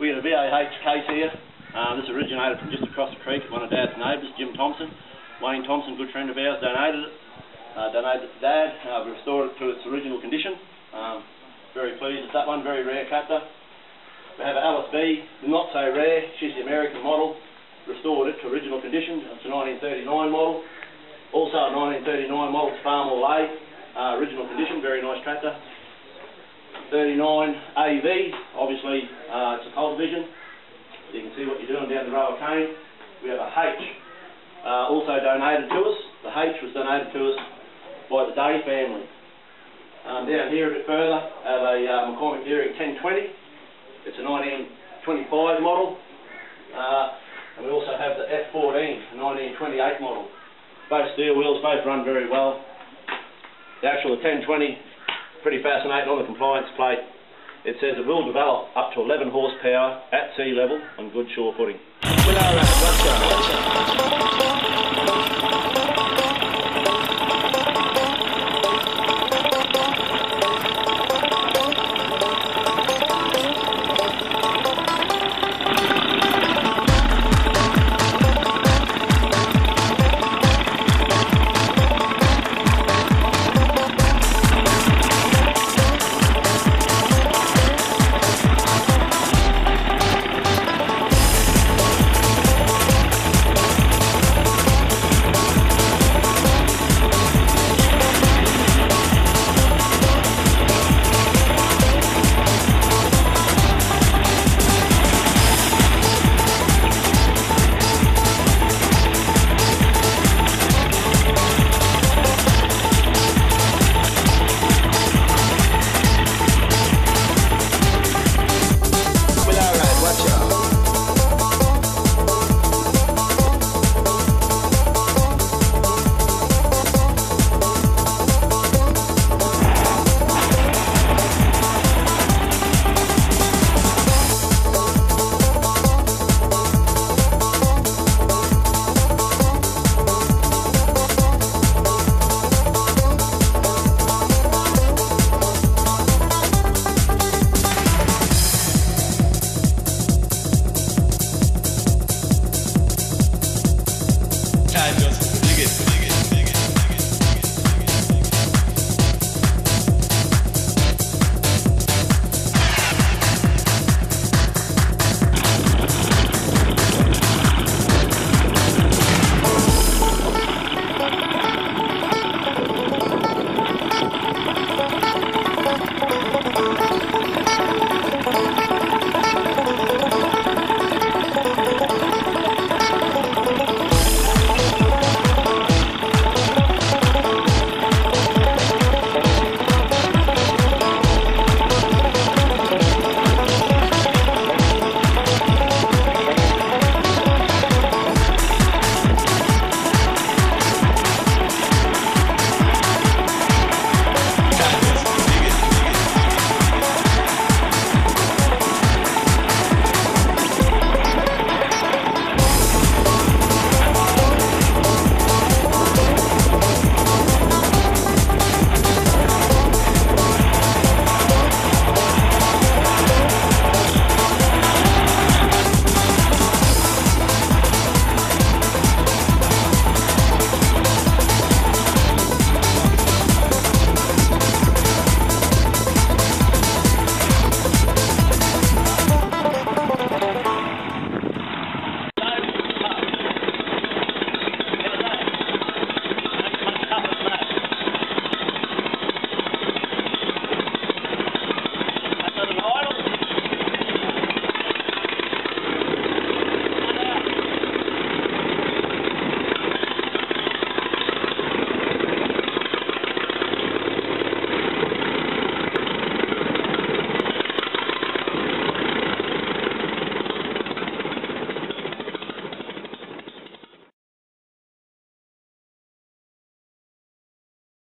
We got a VAH case here. This originated from just across the creek. One of Dad's neighbours, Jim Thompson. Wayne Thompson, good friend of ours, donated it. Donated it to Dad. We restored it to its original condition. Very pleased with that one, very rare captor. We have an Alice B, not so rare. She's the American model. Restored it to original condition. It's a 1939 model. Also a 1939 model, Farmall A. Original condition, very nice tractor. 39 AV, obviously it's a cold vision. You can see what you're doing down the row of cane. We have a H, also donated to us. The H was donated to us by the Day family. Down here a bit further, I have a McCormick Deering 1020. It's a 1925 model. And we also have the F14, a 1928 model. Both steel wheels, both run very well. The actual 1020, pretty fascinating on the compliance plate. It says it will develop up to 11 horsepower at sea level on good shore footing.